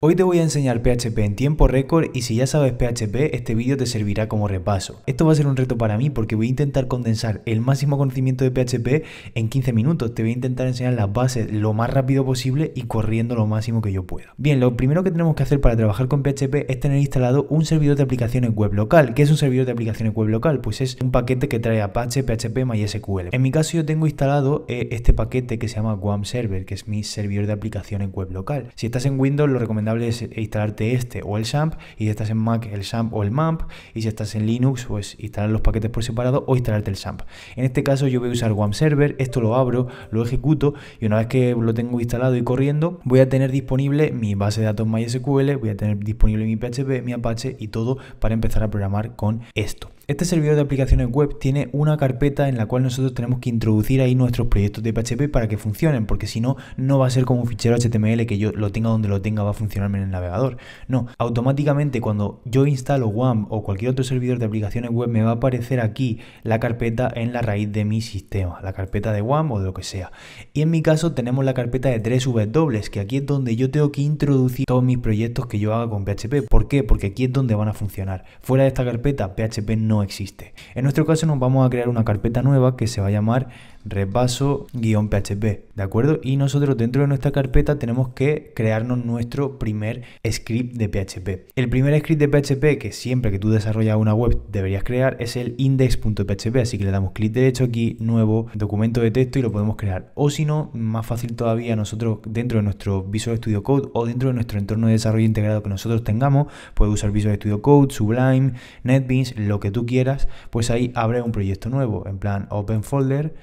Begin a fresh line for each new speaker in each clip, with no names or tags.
Hoy te voy a enseñar PHP en tiempo récord y si ya sabes PHP, este vídeo te servirá como repaso. Esto va a ser un reto para mí porque voy a intentar condensar el máximo conocimiento de PHP en 15 minutos. Te voy a intentar enseñar las bases lo más rápido posible y corriendo lo máximo que yo pueda. Bien, lo primero que tenemos que hacer para trabajar con PHP es tener instalado un servidor de aplicaciones web local. ¿Qué es un servidor de aplicaciones web local? Pues es un paquete que trae Apache, PHP, MySQL. En mi caso yo tengo instalado este paquete que se llama WAMP Server, que es mi servidor de aplicaciones web local. Si estás en Windows, lo recomendable es instalarte este o el XAMPP, y si estás en Mac el XAMPP o el MAMP, y si estás en Linux pues instalar los paquetes por separado o instalarte el XAMPP. En este caso yo voy a usar WAMP Server, esto lo abro, lo ejecuto y una vez que lo tengo instalado y corriendo voy a tener disponible mi base de datos MySQL, voy a tener disponible mi PHP, mi Apache y todo para empezar a programar con esto. Este servidor de aplicaciones web tiene una carpeta en la cual nosotros tenemos que introducir ahí nuestros proyectos de PHP para que funcionen, porque si no, no va a ser como un fichero HTML que yo lo tenga donde lo tenga, va a funcionarme en el navegador. No, automáticamente cuando yo instalo WAMP o cualquier otro servidor de aplicaciones web me va a aparecer aquí la carpeta en la raíz de mi sistema, la carpeta de WAMP o de lo que sea. Y en mi caso tenemos la carpeta de 3W, que aquí es donde yo tengo que introducir todos mis proyectos que yo haga con PHP. ¿Por qué? Porque aquí es donde van a funcionar. Fuera de esta carpeta, PHP no existe. En nuestro caso nos vamos a crear una carpeta nueva que se va a llamar repaso-php, ¿de acuerdo? Y nosotros dentro de nuestra carpeta tenemos que crearnos nuestro primer script de PHP. El primer script de PHP que siempre que tú desarrollas una web deberías crear es el index.php, así que le damos clic derecho aquí, nuevo documento de texto y lo podemos crear. O si no, más fácil todavía, nosotros dentro de nuestro Visual Studio Code o dentro de nuestro entorno de desarrollo integrado que nosotros tengamos, puedes usar Visual Studio Code, Sublime, NetBeans, lo que tú quieras, pues ahí abre un proyecto nuevo, en plan Open Folder,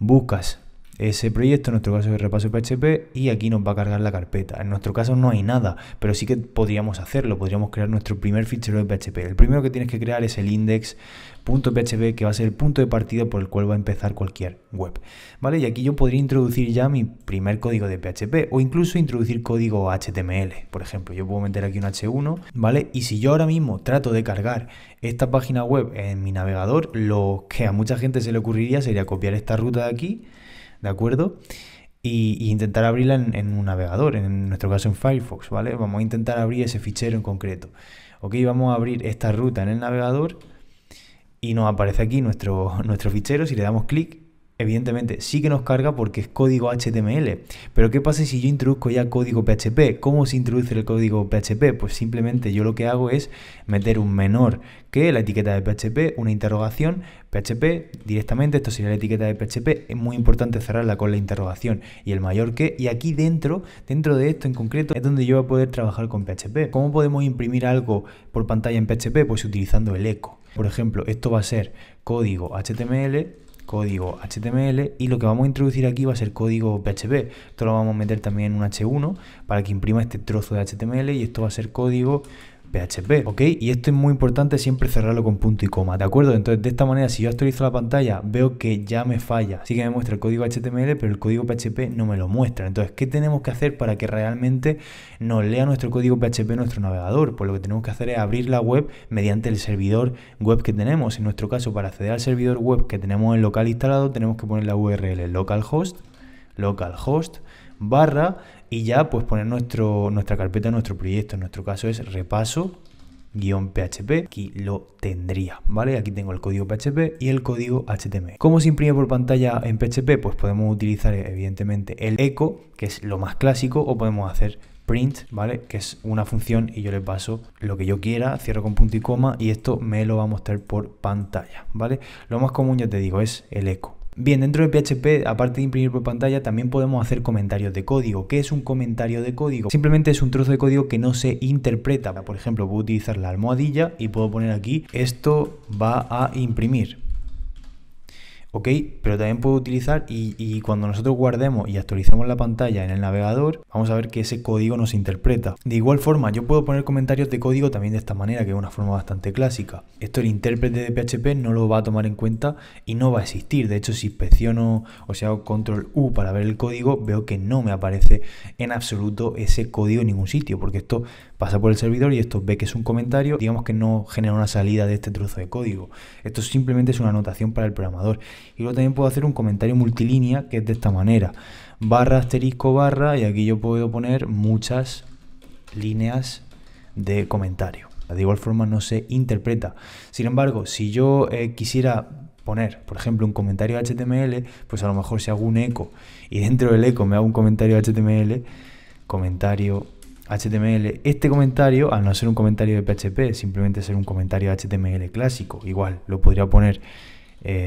buscas ese proyecto, en nuestro caso es repaso PHP, y aquí nos va a cargar la carpeta. En nuestro caso no hay nada, pero sí que podríamos hacerlo, podríamos crear nuestro primer fichero de PHP. El primero que tienes que crear es el index.php, que va a ser el punto de partida por el cual va a empezar cualquier web, ¿vale? Y aquí yo podría introducir ya mi primer código de PHP o incluso introducir código HTML, por ejemplo. Yo puedo meter aquí un H1, ¿vale? Y si yo ahora mismo trato de cargar esta página web en mi navegador, lo que a mucha gente se le ocurriría sería copiar esta ruta de aquí, ¿de acuerdo? Y intentar abrirla en un navegador, en nuestro caso en Firefox, ¿vale? Vamos a intentar abrir ese fichero en concreto. Ok, vamos a abrir esta ruta en el navegador y nos aparece aquí nuestro fichero. Si le damos clic, evidentemente sí que nos carga porque es código HTML. Pero ¿qué pasa si yo introduzco ya código PHP? ¿Cómo se introduce el código PHP? Pues simplemente yo lo que hago es meter un menor que la etiqueta de PHP, una interrogación, PHP directamente, esto sería la etiqueta de PHP. Es muy importante cerrarla con la interrogación y el mayor que, y aquí dentro de esto en concreto es donde yo voy a poder trabajar con PHP. ¿Cómo podemos imprimir algo por pantalla en PHP? Pues utilizando el eco. Por ejemplo, esto va a ser código HTML y lo que vamos a introducir aquí va a ser código PHP. Esto lo vamos a meter también en un H1 para que imprima este trozo de HTML y esto va a ser código PHP, ¿ok? Y esto es muy importante siempre cerrarlo con punto y coma, ¿de acuerdo? Entonces de esta manera si yo actualizo la pantalla veo que ya me falla, sí que me muestra el código HTML pero el código PHP no me lo muestra. Entonces ¿qué tenemos que hacer para que realmente nos lea nuestro código PHP en nuestro navegador? Pues lo que tenemos que hacer es abrir la web mediante el servidor web que tenemos. En nuestro caso, para acceder al servidor web que tenemos en local instalado tenemos que poner la URL localhost barra y ya pues poner nuestra carpeta, nuestro proyecto. En nuestro caso es repaso-php, aquí lo tendría, ¿vale? Aquí tengo el código PHP y el código HTML. ¿Cómo se imprime por pantalla en PHP? Pues podemos utilizar evidentemente el echo, que es lo más clásico, o podemos hacer print, ¿vale? Que es una función y yo le paso lo que yo quiera, cierro con punto y coma y esto me lo va a mostrar por pantalla, ¿vale? Lo más común, ya te digo, es el echo. Bien, dentro de PHP, aparte de imprimir por pantalla, también podemos hacer comentarios de código. ¿Qué es un comentario de código? Simplemente es un trozo de código que no se interpreta. Por ejemplo, puedo utilizar la almohadilla y puedo poner aquí, esto va a imprimir. Ok, pero también puedo utilizar y cuando nosotros guardemos y actualicemos la pantalla en el navegador, vamos a ver que ese código no se interpreta. De igual forma, yo puedo poner comentarios de código también de esta manera, que es una forma bastante clásica. Esto el intérprete de PHP no lo va a tomar en cuenta y no va a existir. De hecho, si inspecciono o si hago control U para ver el código, veo que no me aparece en absoluto ese código en ningún sitio, porque esto pasa por el servidor y esto ve que es un comentario, digamos que no genera una salida de este trozo de código. Esto simplemente es una anotación para el programador. Y luego también puedo hacer un comentario multilínea que es de esta manera, barra asterisco barra, y aquí yo puedo poner muchas líneas de comentario. De igual forma no se interpreta. Sin embargo, si yo quisiera poner, por ejemplo, un comentario HTML, pues a lo mejor si hago un eco y dentro del eco me hago un comentario HTML, este comentario, al no ser un comentario de PHP, simplemente ser un comentario HTML clásico, igual lo podría poner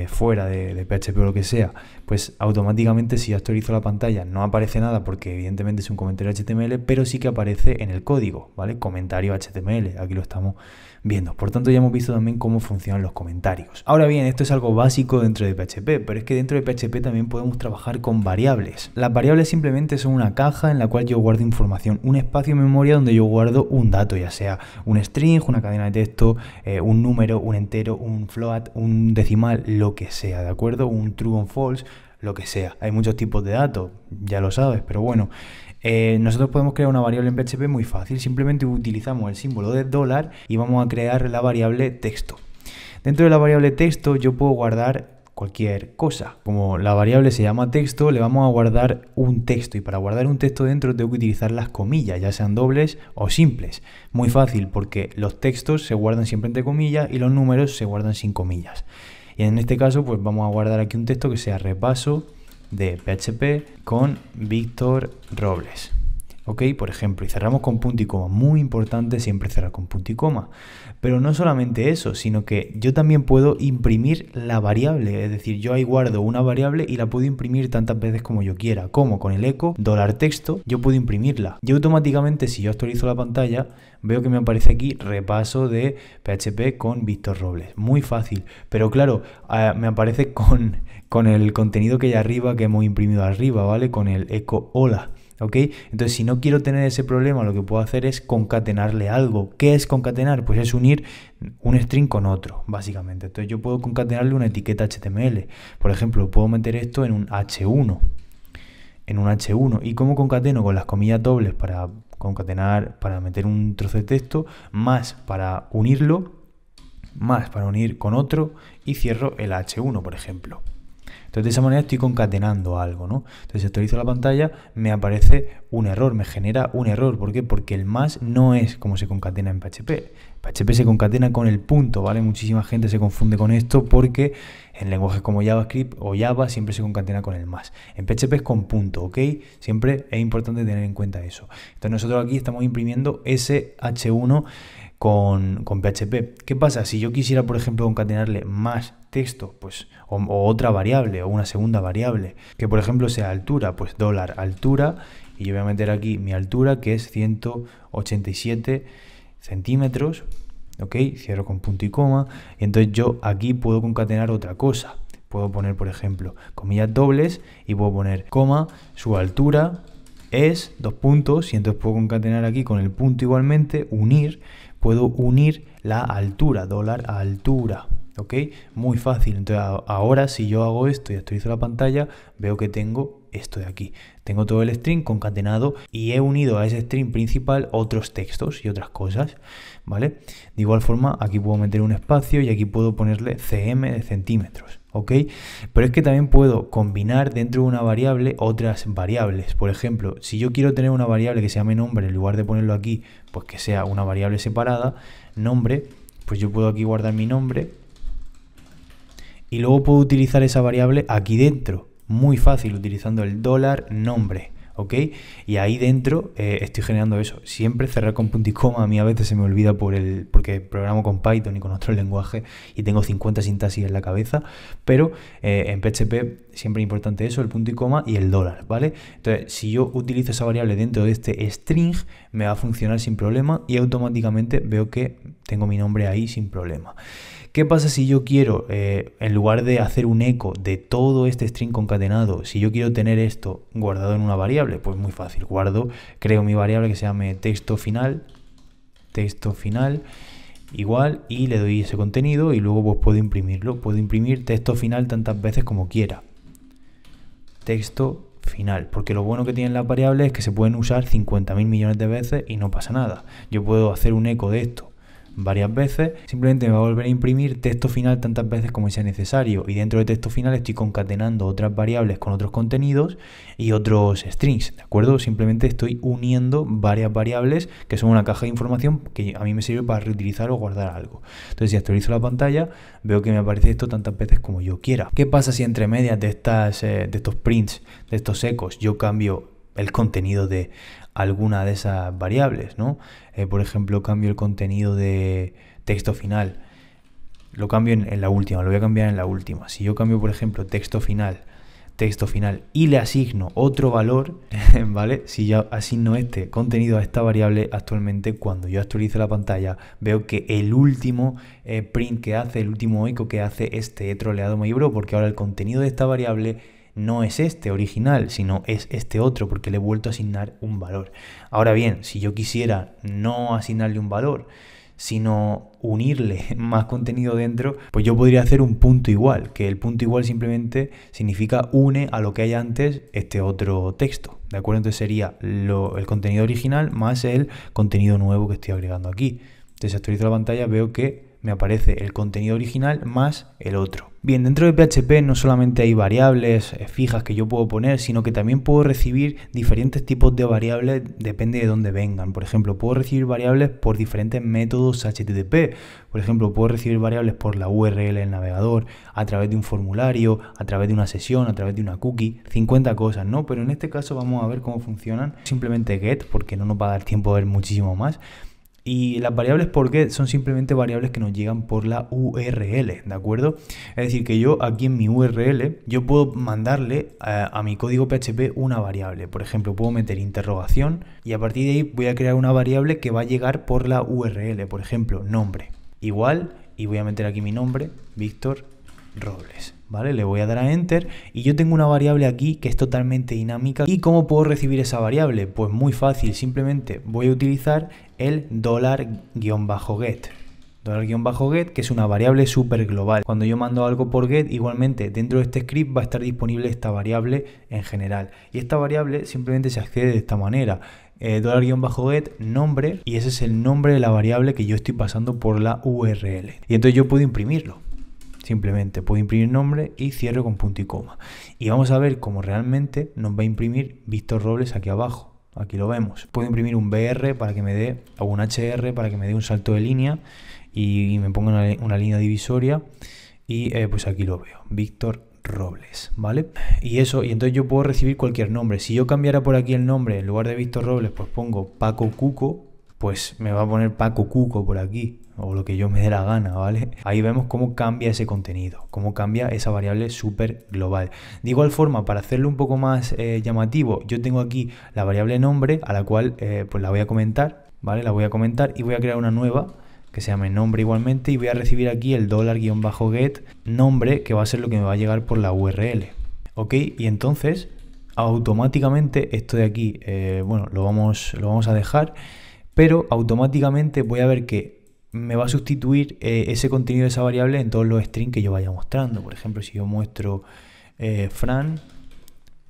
fuera de PHP o lo que sea, pues automáticamente si actualizo la pantalla no aparece nada porque evidentemente es un comentario HTML, pero sí que aparece en el código, ¿vale? Comentario HTML, aquí lo estamos viendo. Por tanto ya hemos visto también cómo funcionan los comentarios. Ahora bien, esto es algo básico dentro de PHP, pero es que dentro de PHP también podemos trabajar con variables. Las variables simplemente son una caja en la cual yo guardo información, un espacio de memoria donde yo guardo un dato, ya sea un string, una cadena de texto, un número, un entero, un float, un decimal, lo que sea, ¿de acuerdo? Un true o false, lo que sea. Hay muchos tipos de datos, ya lo sabes, pero bueno. Nosotros podemos crear una variable en PHP muy fácil, simplemente utilizamos el símbolo de dólar y vamos a crear la variable texto. Dentro de la variable texto yo puedo guardar cualquier cosa. Como la variable se llama texto, le vamos a guardar un texto y para guardar un texto dentro tengo que utilizar las comillas, ya sean dobles o simples. Muy fácil porque los textos se guardan siempre entre comillas y los números se guardan sin comillas. Y en este caso pues vamos a guardar aquí un texto que sea repaso de PHP con Víctor Robles. Ok, por ejemplo, y cerramos con punto y coma. Muy importante siempre cerrar con punto y coma. Pero no solamente eso, sino que yo también puedo imprimir la variable. Es decir, yo ahí guardo una variable y la puedo imprimir tantas veces como yo quiera. Como con el eco $texto, yo puedo imprimirla. Y automáticamente, si yo actualizo la pantalla, veo que me aparece aquí repaso de PHP con Víctor Robles. Muy fácil. Pero claro, me aparece con el contenido que hay arriba, que hemos imprimido arriba, ¿vale? Con el eco hola. ¿Ok? Entonces, si no quiero tener ese problema, lo que puedo hacer es concatenarle algo. ¿Qué es concatenar? Pues es unir un string con otro, básicamente. Entonces, yo puedo concatenarle una etiqueta HTML. Por ejemplo, puedo meter esto en un H1. ¿Y cómo concateno? Con las comillas dobles para concatenar, para meter un trozo de texto, más para unirlo, más para unir con otro y cierro el H1, por ejemplo. Entonces de esa manera estoy concatenando algo, ¿no? Entonces si actualizo la pantalla me aparece un error, me genera un error. ¿Por qué? Porque el más no es como se concatena en PHP. PHP se concatena con el punto, ¿vale? Muchísima gente se confunde con esto porque en lenguajes como JavaScript o Java siempre se concatena con el más. En PHP es con punto, ¿ok? Siempre es importante tener en cuenta eso. Entonces nosotros aquí estamos imprimiendo ese H1 con PHP. ¿Qué pasa? Si yo quisiera, por ejemplo, concatenarle más texto, pues, o otra variable, o una segunda variable, que por ejemplo sea altura, pues $altura, y yo voy a meter aquí mi altura, que es 187 centímetros, ¿ok? Cierro con punto y coma, y entonces yo aquí puedo concatenar otra cosa. Puedo poner, por ejemplo, comillas dobles, y puedo poner coma, su altura es 2 puntos, y entonces puedo concatenar aquí con el punto igualmente, puedo unir la altura, $altura, ¿ok? Muy fácil. Entonces ahora si yo hago esto y actualizo la pantalla, veo que tengo esto de aquí. Tengo todo el string concatenado y he unido a ese string principal otros textos y otras cosas, ¿vale? De igual forma, aquí puedo meter un espacio y aquí puedo ponerle cm de centímetros, ¿ok? Pero es que también puedo combinar dentro de una variable otras variables. Por ejemplo, si yo quiero tener una variable que se llame nombre, en lugar de ponerlo aquí, pues que sea una variable separada, nombre, pues yo puedo aquí guardar mi nombre y luego puedo utilizar esa variable aquí dentro. Muy fácil, utilizando el $nombre, ¿ok? Y ahí dentro estoy generando eso. Siempre cerrar con punto y coma. A mí a veces se me olvida porque programo con Python y con otro lenguaje y tengo 50 sintaxis en la cabeza, pero en PHP siempre es importante eso, el punto y coma y el $, ¿vale? Entonces, si yo utilizo esa variable dentro de este string, me va a funcionar sin problema y automáticamente veo que tengo mi nombre ahí sin problema. ¿Qué pasa si yo quiero, en lugar de hacer un eco de todo este string concatenado, si yo quiero tener esto guardado en una variable? Pues muy fácil, creo mi variable que se llame texto final, igual, y le doy ese contenido y luego pues puedo imprimirlo. Puedo imprimir texto final tantas veces como quiera. Texto final, porque lo bueno que tienen las variables es que se pueden usar 50.000 millones de veces y no pasa nada. Yo puedo hacer un eco de esto varias veces, simplemente me va a volver a imprimir texto final tantas veces como sea necesario, y dentro de texto final estoy concatenando otras variables con otros contenidos y otros strings, ¿de acuerdo? Simplemente estoy uniendo varias variables que son una caja de información que a mí me sirve para reutilizar o guardar algo. Entonces, si actualizo la pantalla, veo que me aparece esto tantas veces como yo quiera. ¿Qué pasa si entre medias de estos prints, de estos ecos, yo cambio el contenido de alguna de esas variables, ¿no? Por ejemplo, cambio el contenido de texto final, lo cambio en la última, lo voy a cambiar en la última. Si yo cambio, por ejemplo, texto final y le asigno otro valor, ¿vale? Si yo asigno este contenido a esta variable, actualmente cuando yo actualice la pantalla veo que el último print que hace, el último eco que hace, he troleado my bro, porque ahora el contenido de esta variable no es este original, sino es este otro, porque le he vuelto a asignar un valor. Ahora bien, si yo quisiera no asignarle un valor, sino unirle más contenido dentro, pues yo podría hacer un punto igual, que el punto igual simplemente significa une a lo que hay antes este otro texto, ¿de acuerdo? Entonces sería el contenido original más el contenido nuevo que estoy agregando aquí. Entonces, si actualizo la pantalla, veo que me aparece el contenido original más el otro. Bien, dentro de PHP no solamente hay variables fijas que yo puedo poner, sino que también puedo recibir diferentes tipos de variables, depende de dónde vengan. Por ejemplo, puedo recibir variables por diferentes métodos HTTP. Por ejemplo, puedo recibir variables por la URL del navegador, a través de un formulario, a través de una sesión, a través de una cookie, 50 cosas, ¿no? Pero en este caso vamos a ver cómo funcionan. Simplemente get, porque no nos va a dar tiempo a ver muchísimo más. Y las variables por get son simplemente variables que nos llegan por la URL, ¿de acuerdo? Es decir, que yo aquí en mi URL, yo puedo mandarle a mi código PHP una variable. Por ejemplo, puedo meter interrogación y a partir de ahí voy a crear una variable que va a llegar por la URL. Por ejemplo, nombre. Igual, y voy a meter aquí mi nombre, Víctor Robles. ¿Vale? Le voy a dar a Enter y yo tengo una variable aquí que es totalmente dinámica. ¿Y cómo puedo recibir esa variable? Pues muy fácil, simplemente voy a utilizar el $-get. $-get, que es una variable súper global. Cuando yo mando algo por get, igualmente dentro de este script va a estar disponible esta variable en general. Y esta variable simplemente se accede de esta manera. $-get nombre, y ese es el nombre de la variable que yo estoy pasando por la URL. Y entonces yo puedo imprimirlo. Simplemente puedo imprimir nombre y cierro con punto y coma. Y vamos a ver cómo realmente nos va a imprimir Víctor Robles aquí abajo. Aquí lo vemos. Puedo imprimir un BR para que me dé, o un HR para que me dé un salto de línea y me ponga una línea divisoria. Y pues aquí lo veo. Víctor Robles, ¿vale? Y entonces yo puedo recibir cualquier nombre. Si yo cambiara por aquí el nombre, en lugar de Víctor Robles, pues pongo Paco Cuco, pues me va a poner Paco Cuco por aquí, o lo que yo me dé la gana, ¿vale? Ahí vemos cómo cambia ese contenido, cómo cambia esa variable súper global. De igual forma, para hacerlo un poco más llamativo, yo tengo aquí la variable nombre, a la cual pues la voy a comentar, ¿vale? La voy a comentar y voy a crear una nueva que se llame nombre igualmente, y voy a recibir aquí el $-get nombre, que va a ser lo que me va a llegar por la URL, ¿ok? Y entonces, automáticamente, esto de aquí, bueno, lo vamos a dejar, pero automáticamente voy a ver que me va a sustituir ese contenido de esa variable en todos los strings que yo vaya mostrando. Por ejemplo, si yo muestro Fran,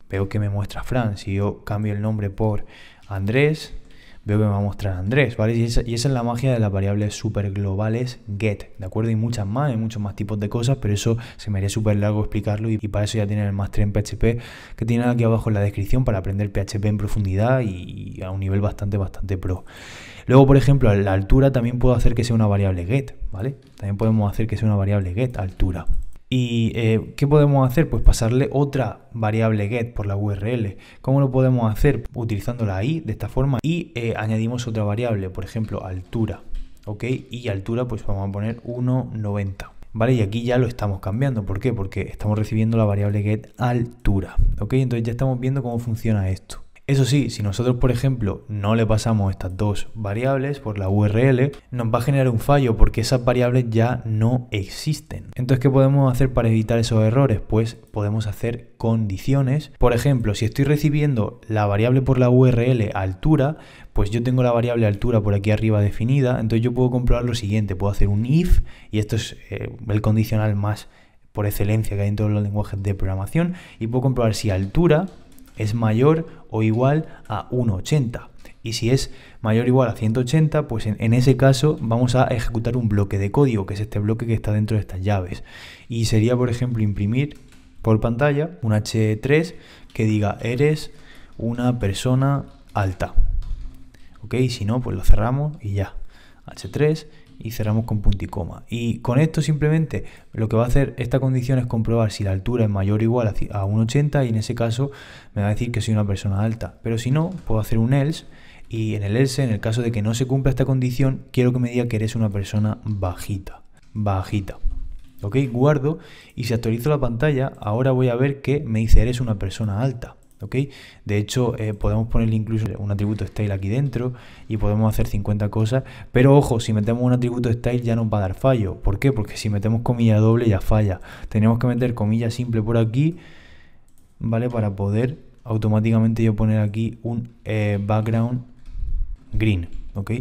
veo que me muestra Fran. Si yo cambio el nombre por Andrés, veo que me va a mostrar Andrés, ¿vale? Y esa es la magia de las variables súper globales get, ¿de acuerdo? Y muchas más, hay muchos más tipos de cosas, pero eso se me haría súper largo explicarlo, y para eso ya tienen el máster en PHP, que tienen aquí abajo en la descripción para aprender PHP en profundidad y a un nivel bastante pro. Luego, por ejemplo, la altura también puedo hacer que sea una variable get, ¿vale? También podemos hacer que sea una variable get, altura. ¿Y qué podemos hacer? Pues pasarle otra variable get por la URL. ¿Cómo lo podemos hacer? Utilizando la i de esta forma, y añadimos otra variable, por ejemplo, altura, ¿ok? Y altura pues vamos a poner 1,90. ¿Vale? Y aquí ya lo estamos cambiando. ¿Por qué? Porque estamos recibiendo la variable get altura, ¿ok? Entonces ya estamos viendo cómo funciona esto. Eso sí, si nosotros, por ejemplo, no le pasamos estas dos variables por la URL, nos va a generar un fallo porque esas variables ya no existen. Entonces, ¿qué podemos hacer para evitar esos errores? Pues podemos hacer condiciones. Por ejemplo, si estoy recibiendo la variable por la URL altura, pues yo tengo la variable altura por aquí arriba definida, entonces yo puedo comprobar lo siguiente. Puedo hacer un if, y esto es el condicional más por excelencia que hay en todos los lenguajes de programación, y puedo comprobar si altura es mayor o igual a 1,80. Y si es mayor o igual a 180, pues en ese caso vamos a ejecutar un bloque de código, que es este bloque que está dentro de estas llaves. Y sería, por ejemplo, imprimir por pantalla un H3 que diga eres una persona alta. Ok, si no, pues lo cerramos y ya. H3 y cerramos con punto y coma. Y con esto simplemente lo que va a hacer esta condición es comprobar si la altura es mayor o igual a 1,80 y en ese caso me va a decir que soy una persona alta. Pero si no, puedo hacer un else y en el else, en el caso de que no se cumpla esta condición, quiero que me diga que eres una persona bajita. Bajita. Ok, guardo y si actualizo la pantalla, ahora voy a ver que me dice eres una persona alta. ¿Ok? De hecho, podemos ponerle incluso un atributo style aquí dentro y podemos hacer 50 cosas, pero ojo, si metemos un atributo style ya nos va a dar fallo. ¿Por qué? Porque si metemos comilla doble ya falla. Tenemos que meter comilla simple por aquí, ¿vale? Para poder automáticamente yo poner aquí un background green, ¿ok?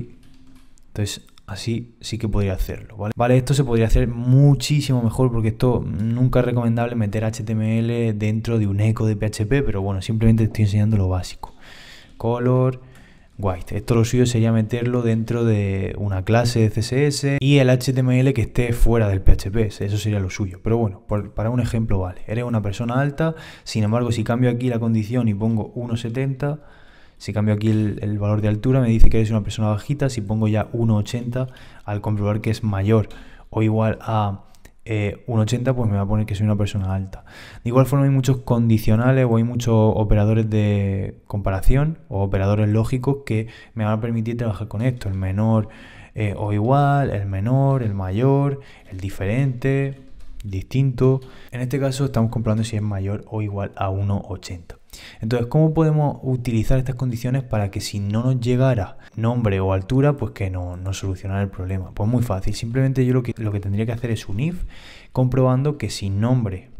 Entonces así sí que podría hacerlo, ¿vale? Vale, esto se podría hacer muchísimo mejor porque esto nunca es recomendable meter HTML dentro de un eco de PHP, pero bueno, simplemente estoy enseñando lo básico. Color, white. Esto lo suyo sería meterlo dentro de una clase de CSS y el HTML que esté fuera del PHP, eso sería lo suyo. Pero bueno, para un ejemplo vale. Eres una persona alta, sin embargo, si cambio aquí la condición y pongo 1,70... Si cambio aquí el valor de altura, me dice que eres una persona bajita. Si pongo ya 1,80, al comprobar que es mayor o igual a 1,80, pues me va a poner que soy una persona alta. De igual forma hay muchos condicionales o hay muchos operadores de comparación o operadores lógicos que me van a permitir trabajar con esto. El menor o igual, el menor, el mayor, el diferente, distinto. En este caso estamos comprobando si es mayor o igual a 1,80. Entonces, ¿cómo podemos utilizar estas condiciones para que si no nos llegara nombre o altura, pues que no solucionara el problema? Pues muy fácil, simplemente yo lo que tendría que hacer es un if, comprobando que si nombre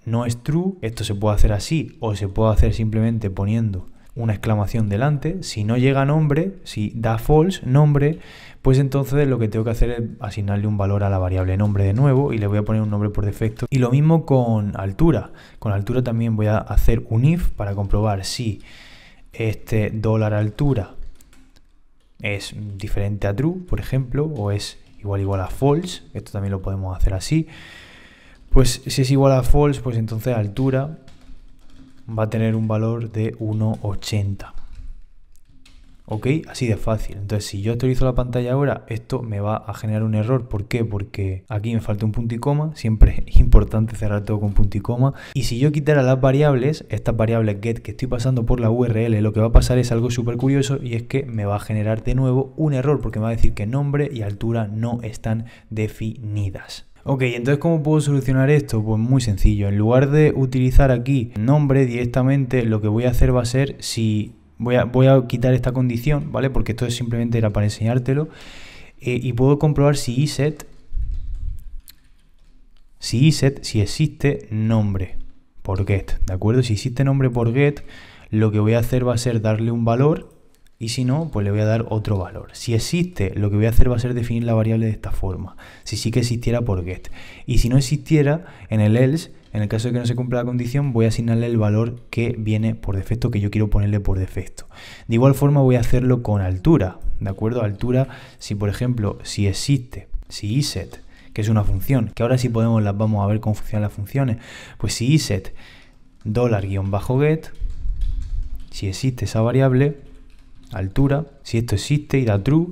no es true, esto se puede hacer así o se puede hacer simplemente poniendo una exclamación delante. Si no llega nombre, si da false nombre, pues entonces lo que tengo que hacer es asignarle un valor a la variable nombre de nuevo y le voy a poner un nombre por defecto. Y lo mismo con altura. Con altura también voy a hacer un if para comprobar si este $altura es diferente a true, por ejemplo, o es igual a false. Esto también lo podemos hacer así. Pues si es igual a false, pues entonces altura va a tener un valor de 1,80. ¿Ok? Así de fácil. Entonces, si yo actualizo la pantalla ahora, esto me va a generar un error. ¿Por qué? Porque aquí me falta un punto y coma. Siempre es importante cerrar todo con punto y coma. Y si yo quitara las variables, estas variables get que estoy pasando por la URL, lo que va a pasar es algo súper curioso y es que me va a generar de nuevo un error porque me va a decir que nombre y altura no están definidas. Ok, entonces ¿cómo puedo solucionar esto? Pues muy sencillo. En lugar de utilizar aquí nombre directamente, lo que voy a hacer va a ser si... Voy a quitar esta condición, ¿vale? Porque esto simplemente era para enseñártelo. Y puedo comprobar si iset si existe nombre por get, ¿de acuerdo? Si existe nombre por get, lo que voy a hacer va a ser darle un valor y si no, pues le voy a dar otro valor. Si existe, lo que voy a hacer va a ser definir la variable de esta forma, si sí que existiera por get. Y si no existiera, en el else, en el caso de que no se cumpla la condición, voy a asignarle el valor que viene por defecto, que yo quiero ponerle por defecto. De igual forma voy a hacerlo con altura, ¿de acuerdo? Altura, si por ejemplo, si existe, si iset, que es una función, que ahora sí podemos, las vamos a ver cómo funcionan las funciones, pues si iset $-get, si existe esa variable, altura, si esto existe y da true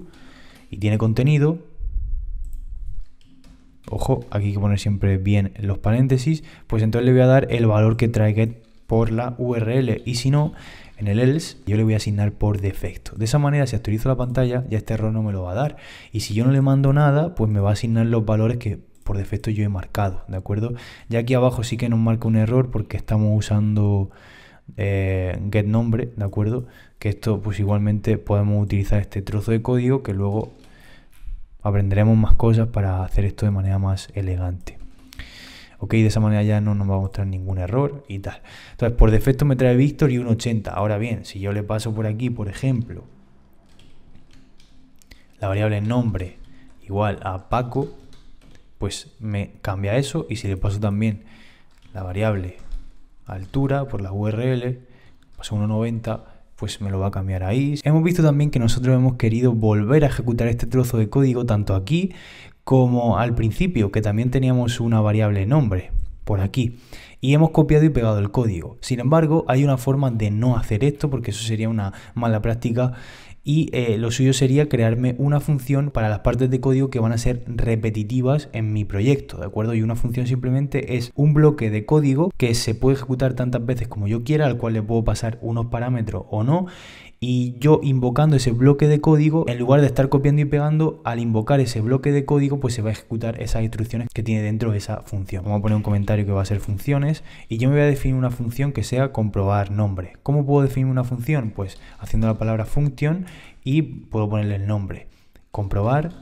y tiene contenido, ojo, aquí hay que poner siempre bien los paréntesis, pues entonces le voy a dar el valor que trae get por la URL y si no, en el else yo le voy a asignar por defecto. De esa manera, si actualizo la pantalla, ya este error no me lo va a dar. Y si yo no le mando nada, pues me va a asignar los valores que por defecto yo he marcado, ¿de acuerdo? Ya aquí abajo sí que nos marca un error porque estamos usando get nombre, ¿de acuerdo? Que esto pues igualmente podemos utilizar este trozo de código que luego aprenderemos más cosas para hacer esto de manera más elegante. Ok, de esa manera ya no nos va a mostrar ningún error y tal. Entonces, por defecto me trae Víctor y 1,80. Ahora bien, si yo le paso por aquí, por ejemplo, la variable nombre igual a Paco, pues me cambia eso. Y si le paso también la variable altura por la URL, paso 1,90, pues me lo va a cambiar ahí. Hemos visto también que nosotros hemos querido volver a ejecutar este trozo de código tanto aquí como al principio, que también teníamos una variable nombre por aquí. Y hemos copiado y pegado el código. Sin embargo, hay una forma de no hacer esto, porque eso sería una mala práctica. Y lo suyo sería crearme una función para las partes de código que van a ser repetitivas en mi proyecto, ¿de acuerdo? Y una función simplemente es un bloque de código que se puede ejecutar tantas veces como yo quiera, al cual le puedo pasar unos parámetros o no. Y yo invocando ese bloque de código, en lugar de estar copiando y pegando, al invocar ese bloque de código, pues se va a ejecutar esas instrucciones que tiene dentro de esa función. Vamos a poner un comentario que va a ser funciones y yo me voy a definir una función que sea comprobar nombre. ¿Cómo puedo definir una función? Pues haciendo la palabra function y puedo ponerle el nombre. Comprobar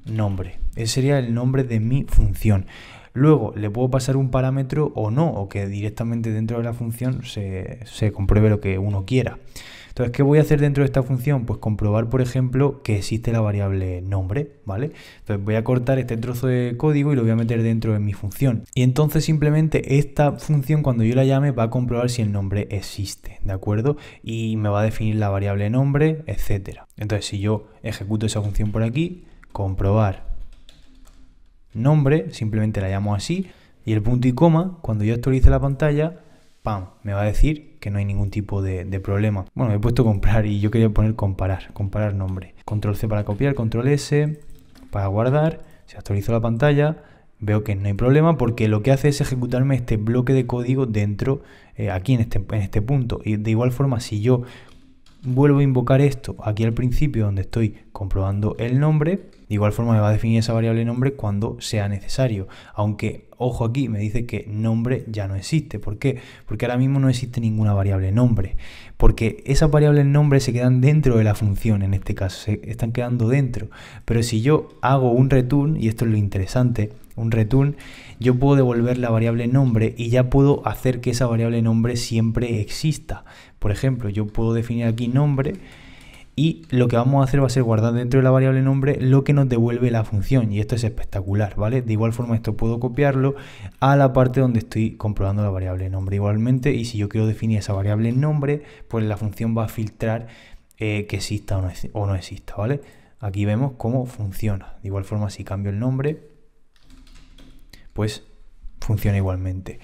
nombre. Ese sería el nombre de mi función. Luego le puedo pasar un parámetro o no, o que directamente dentro de la función se compruebe lo que uno quiera. Entonces, ¿qué voy a hacer dentro de esta función? Pues comprobar, por ejemplo, que existe la variable nombre, ¿vale? Entonces voy a cortar este trozo de código y lo voy a meter dentro de mi función. Y entonces simplemente esta función, cuando yo la llame, va a comprobar si el nombre existe, ¿de acuerdo? Y me va a definir la variable nombre, etcétera. Entonces, si yo ejecuto esa función por aquí, comprobar nombre, simplemente la llamo así, y el punto y coma, cuando yo actualice la pantalla, ¡pam!, me va a decir que no hay ningún tipo de problema. Bueno, he puesto comprar y yo quería poner comparar nombre. Control C para copiar, Control S para guardar. Si actualizo la pantalla, veo que no hay problema porque lo que hace es ejecutarme este bloque de código dentro, aquí en este punto. Y de igual forma, si yo vuelvo a invocar esto aquí al principio donde estoy comprobando el nombre, de igual forma me va a definir esa variable nombre cuando sea necesario. Aunque, ojo, aquí me dice que nombre ya no existe. ¿Por qué? Porque ahora mismo no existe ninguna variable nombre. Porque esas variables nombre se quedan dentro de la función, en este caso, se están quedando dentro. Pero si yo hago un return, y esto es lo interesante, un return, yo puedo devolver la variable nombre y ya puedo hacer que esa variable nombre siempre exista. Por ejemplo, yo puedo definir aquí nombre y lo que vamos a hacer va a ser guardar dentro de la variable nombre lo que nos devuelve la función, y esto es espectacular, ¿vale? De igual forma esto puedo copiarlo a la parte donde estoy comprobando la variable nombre igualmente, y si yo quiero definir esa variable nombre, pues la función va a filtrar que exista o no exista, ¿vale? Aquí vemos cómo funciona. De igual forma, si cambio el nombre, pues funciona igualmente.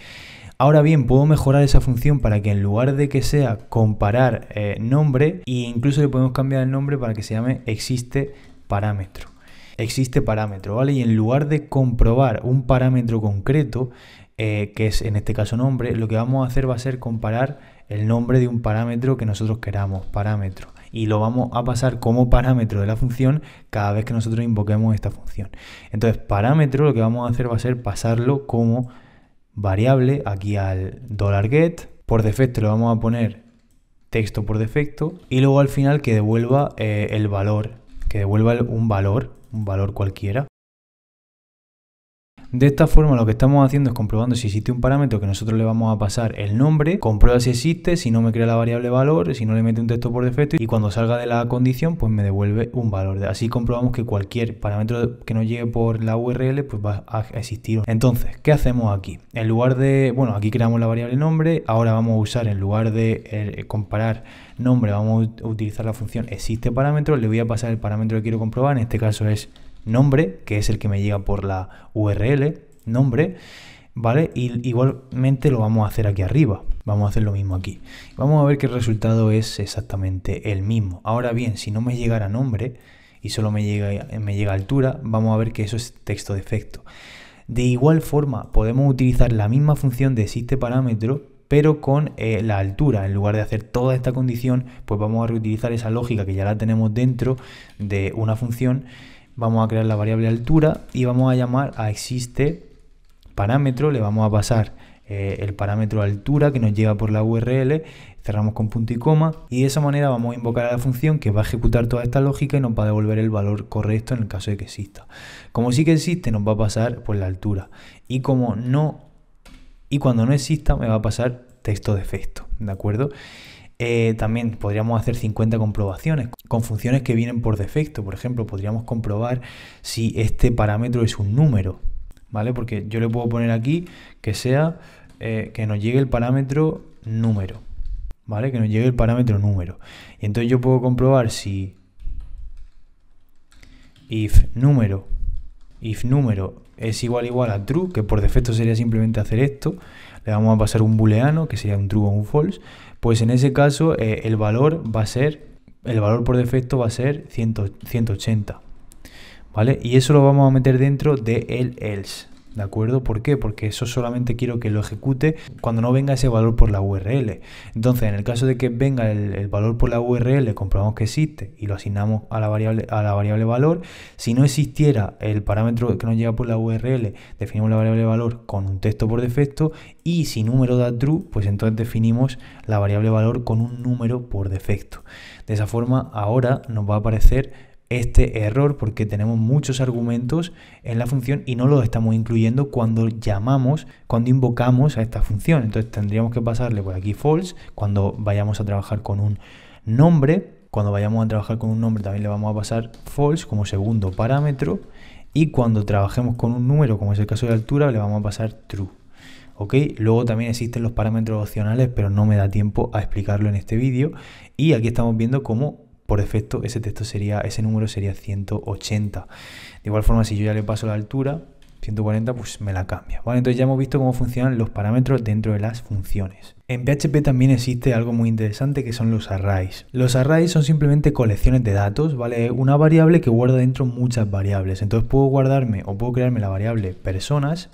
Ahora bien, puedo mejorar esa función para que en lugar de que sea comparar nombre, e incluso le podemos cambiar el nombre para que se llame existe parámetro. Existe parámetro, ¿vale? Y en lugar de comprobar un parámetro concreto, que es en este caso nombre, lo que vamos a hacer va a ser comparar el nombre de un parámetro que nosotros queramos, parámetro. Y lo vamos a pasar como parámetro de la función cada vez que nosotros invoquemos esta función. Entonces, parámetro lo que vamos a hacer va a ser pasarlo como variable aquí al $get. Por defecto le vamos a poner texto por defecto y luego al final que devuelva el valor, que devuelva un valor cualquiera. De esta forma lo que estamos haciendo es comprobando si existe un parámetro que nosotros le vamos a pasar el nombre, comprueba si existe, si no me crea la variable valor, si no le mete un texto por defecto, y cuando salga de la condición pues me devuelve un valor. Así comprobamos que cualquier parámetro que nos llegue por la URL pues va a existir. Entonces, ¿qué hacemos aquí? En lugar de, bueno, aquí creamos la variable nombre, ahora vamos a usar, en lugar de comparar nombre, vamos a utilizar la función existe parámetro, le voy a pasar el parámetro que quiero comprobar, en este caso es nombre, que es el que me llega por la URL, nombre, ¿vale? Y igualmente lo vamos a hacer aquí arriba, vamos a hacer lo mismo aquí. Vamos a ver que el resultado es exactamente el mismo. Ahora bien, si no me llegara nombre y solo me llega altura, vamos a ver que eso es texto defecto. De igual forma, podemos utilizar la misma función de existe parámetro, pero con la altura. En lugar de hacer toda esta condición, pues vamos a reutilizar esa lógica que ya la tenemos dentro de una función. Vamos a crear la variable altura y vamos a llamar a existe parámetro, le vamos a pasar el parámetro altura que nos llega por la URL, cerramos con punto y coma, y de esa manera vamos a invocar a la función que va a ejecutar toda esta lógica y nos va a devolver el valor correcto en el caso de que exista. Como sí que existe, nos va a pasar pues la altura, y cuando no exista me va a pasar texto defecto, ¿de acuerdo? También podríamos hacer 50 comprobaciones con funciones que vienen por defecto. Por ejemplo, podríamos comprobar si este parámetro es un número, ¿vale? Porque yo le puedo poner aquí que sea que nos llegue el parámetro número, ¿vale? Que nos llegue el parámetro número. Y entonces yo puedo comprobar si if número es igual a true, que por defecto sería simplemente hacer esto, le vamos a pasar un booleano, que sería un true o un false, pues en ese caso el valor por defecto va a ser 180, ¿vale? Y eso lo vamos a meter dentro de el else, ¿de acuerdo? ¿Por qué? Porque eso solamente quiero que lo ejecute cuando no venga ese valor por la URL. Entonces, en el caso de que venga el valor por la URL, comprobamos que existe y lo asignamos a la variable valor. Si no existiera el parámetro que nos llega por la URL, definimos la variable valor con un texto por defecto, y si número da true, pues entonces definimos la variable valor con un número por defecto. De esa forma, ahora nos va a aparecer este error porque tenemos muchos argumentos en la función y no los estamos incluyendo cuando invocamos a esta función. Entonces tendríamos que pasarle por aquí false cuando vayamos a trabajar con un nombre. Cuando vayamos a trabajar con un nombre también le vamos a pasar false como segundo parámetro, y cuando trabajemos con un número, como es el caso de altura, le vamos a pasar true. ¿Ok? Luego también existen los parámetros opcionales, pero no me da tiempo a explicarlo en este vídeo. Y aquí estamos viendo cómo por defecto ese número sería 180. De igual forma, si yo ya le paso la altura 140, pues me la cambia, ¿vale? Entonces ya hemos visto cómo funcionan los parámetros dentro de las funciones. En PHP también existe algo muy interesante, que son los arrays. Los arrays son simplemente colecciones de datos, ¿vale? Una variable que guarda dentro muchas variables. Entonces puedo crearme la variable personas,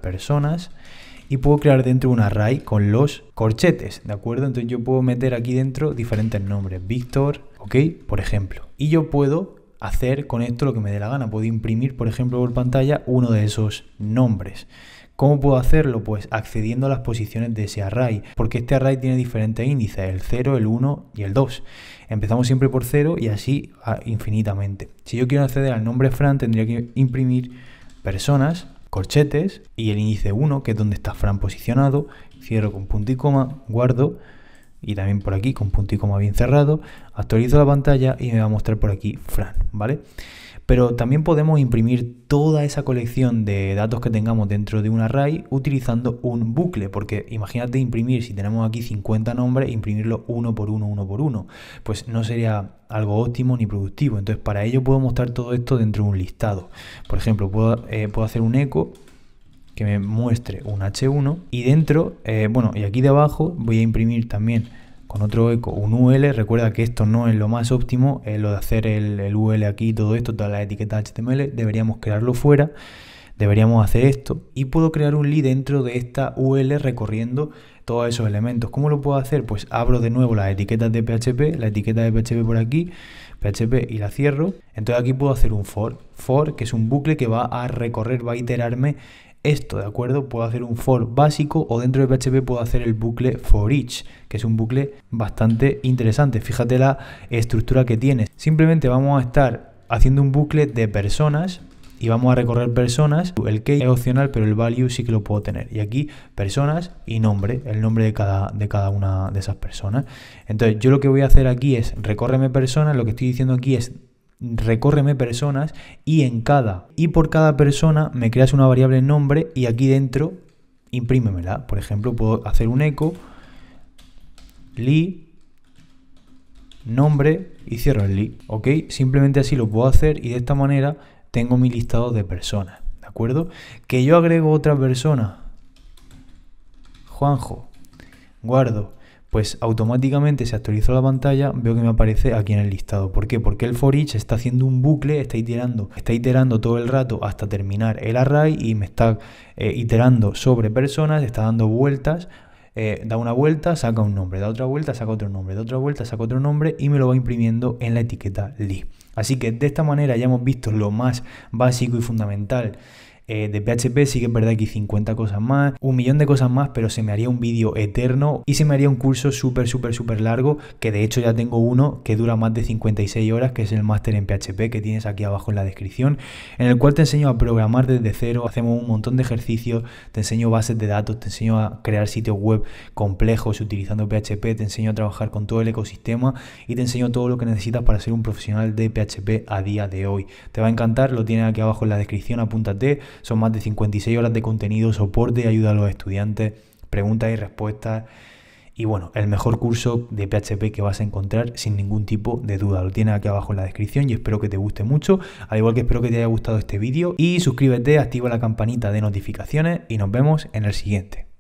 $personas, y puedo crear dentro un array con los corchetes, ¿de acuerdo? Entonces yo puedo meter aquí dentro diferentes nombres, Víctor, ¿ok? Por ejemplo. Y yo puedo hacer con esto lo que me dé la gana. Puedo imprimir, por ejemplo, por pantalla uno de esos nombres. ¿Cómo puedo hacerlo? Pues accediendo a las posiciones de ese array, porque este array tiene diferentes índices, el 0, el 1 y el 2. Empezamos siempre por 0 y así infinitamente. Si yo quiero acceder al nombre Fran, tendría que imprimir personas, corchetes y el índice 1, que es donde está Fran posicionado, cierro con punto y coma, guardo, y también por aquí con punto y coma bien cerrado, actualizo la pantalla y me va a mostrar por aquí Fran, ¿vale? Pero también podemos imprimir toda esa colección de datos que tengamos dentro de un array utilizando un bucle, porque imagínate imprimir, si tenemos aquí 50 nombres, imprimirlo uno por uno, pues no sería algo óptimo ni productivo. Entonces para ello puedo mostrar todo esto dentro de un listado. Por ejemplo, puedo hacer un echo que me muestre un H1 y dentro, y aquí debajo voy a imprimir también con otro eco un UL. Recuerda que esto no es lo más óptimo, lo de hacer el UL aquí, todo esto, todas las etiquetas HTML, deberíamos crearlo fuera, deberíamos hacer esto, y puedo crear un li dentro de esta UL recorriendo todos esos elementos. ¿Cómo lo puedo hacer? Pues abro de nuevo las etiquetas de PHP, la etiqueta de PHP por aquí, PHP, y la cierro. Entonces aquí puedo hacer un for, que es un bucle que va a recorrer, va a iterarme esto, ¿de acuerdo? Puedo hacer un for básico, o dentro de PHP puedo hacer el bucle for each, que es un bucle bastante interesante. Fíjate la estructura que tiene. Simplemente vamos a estar haciendo un bucle de personas y vamos a recorrer personas. El key es opcional, pero el value sí que lo puedo tener. Y aquí personas y nombre, el nombre de cada una de esas personas. Entonces yo lo que voy a hacer aquí es recórreme personas. Lo que estoy diciendo aquí es recórreme personas, y por cada persona me creas una variable nombre y aquí dentro imprímemela. Por ejemplo, puedo hacer un echo li nombre y cierro el li, ¿ok? Simplemente así lo puedo hacer y de esta manera tengo mi listado de personas, ¿de acuerdo? Que yo agrego otra persona, Juanjo, guardo, pues automáticamente se actualizó la pantalla, veo que me aparece aquí en el listado. ¿Por qué? Porque el for each está haciendo un bucle, está iterando todo el rato hasta terminar el array y me está iterando sobre personas, está dando vueltas, da una vuelta, saca un nombre, da otra vuelta, saca otro nombre, da otra vuelta, saca otro nombre y me lo va imprimiendo en la etiqueta li. Así que de esta manera ya hemos visto lo más básico y fundamental de PHP. Sí que es verdad que hay 50 cosas más, un millón de cosas más, pero se me haría un vídeo eterno y se me haría un curso súper largo, que de hecho ya tengo uno que dura más de 56 horas, que es el máster en PHP, que tienes aquí abajo en la descripción, en el cual te enseño a programar desde cero, hacemos un montón de ejercicios, te enseño bases de datos, te enseño a crear sitios web complejos utilizando PHP, te enseño a trabajar con todo el ecosistema y te enseño todo lo que necesitas para ser un profesional de PHP a día de hoy. Te va a encantar, lo tienes aquí abajo en la descripción, apúntate. Son más de 56 horas de contenido, soporte y ayuda a los estudiantes, preguntas y respuestas Y bueno, el mejor curso de PHP que vas a encontrar sin ningún tipo de duda. Lo tienes aquí abajo en la descripción y espero que te guste mucho, al igual que espero que te haya gustado este vídeo. Y suscríbete, activa la campanita de notificaciones y nos vemos en el siguiente.